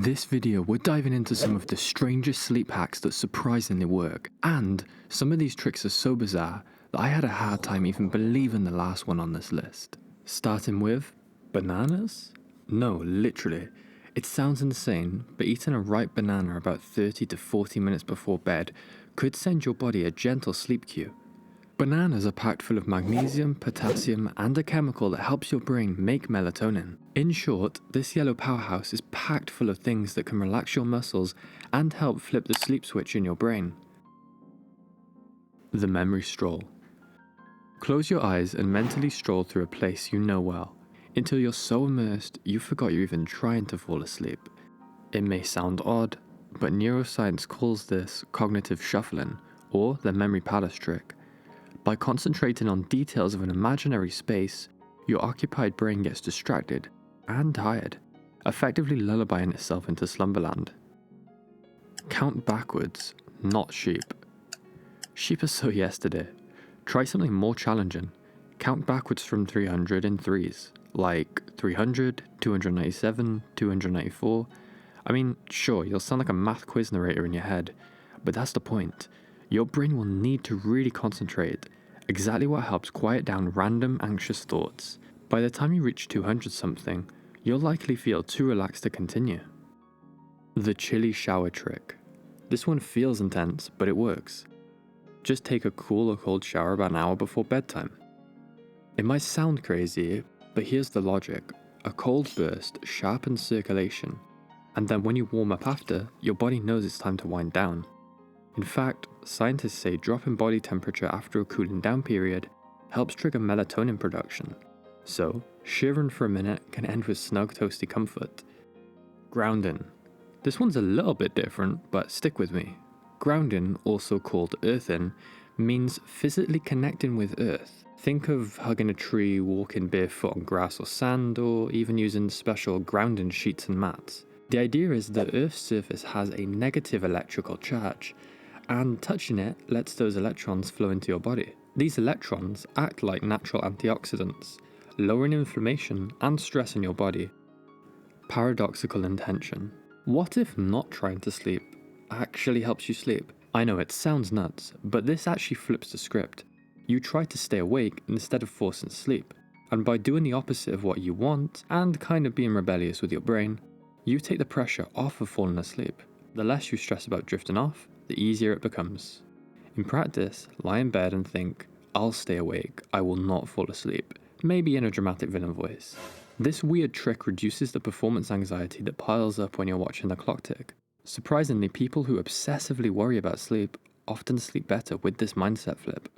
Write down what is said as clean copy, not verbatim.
In this video, we're diving into some of the strangest sleep hacks that surprisingly work, and some of these tricks are so bizarre that I had a hard time even believing the last one on this list. Starting with bananas? No, literally. It sounds insane, but eating a ripe banana about 30 to 40 minutes before bed could send your body a gentle sleep cue. Bananas are packed full of magnesium, potassium, and a chemical that helps your brain make melatonin. In short, this yellow powerhouse is packed full of things that can relax your muscles and help flip the sleep switch in your brain. The Memory Stroll. Close your eyes and mentally stroll through a place you know well, until you're so immersed you forgot you're even trying to fall asleep. It may sound odd, but neuroscience calls this cognitive shuffling, or the memory palace trick. By concentrating on details of an imaginary space, your occupied brain gets distracted and tired, effectively lullabying itself into slumberland. Count backwards, not sheep. Sheep are so yesterday. Try something more challenging. Count backwards from 300 in threes, like 300, 297, 294. I mean, sure, you'll sound like a math quiz narrator in your head, but that's the point. Your brain will need to really concentrate, exactly what helps quiet down random anxious thoughts. By the time you reach 200 something, you'll likely feel too relaxed to continue. The chilly shower trick. This one feels intense, but it works. Just take a cool or cold shower about an hour before bedtime. It might sound crazy, but here's the logic. A cold burst sharpens circulation, and then when you warm up after, your body knows it's time to wind down. In fact, scientists say dropping body temperature after a cooling down period helps trigger melatonin production. So, shivering for a minute can end with snug toasty comfort. Grounding. This one's a little bit different, but stick with me. Grounding, also called earthing, means physically connecting with earth. Think of hugging a tree, walking barefoot on grass or sand, or even using special grounding sheets and mats. The idea is that Earth's surface has a negative electrical charge, and touching it lets those electrons flow into your body. These electrons act like natural antioxidants, lowering inflammation and stress in your body. Paradoxical Intention. What if not trying to sleep actually helps you sleep? I know it sounds nuts, but this actually flips the script. You try to stay awake instead of forcing sleep, and by doing the opposite of what you want and kind of being rebellious with your brain, you take the pressure off of falling asleep. The less you stress about drifting off, the easier it becomes. In practice, lie in bed and think, I'll stay awake, I will not fall asleep, maybe in a dramatic villain voice. This weird trick reduces the performance anxiety that piles up when you're watching the clock tick. Surprisingly, people who obsessively worry about sleep often sleep better with this mindset flip.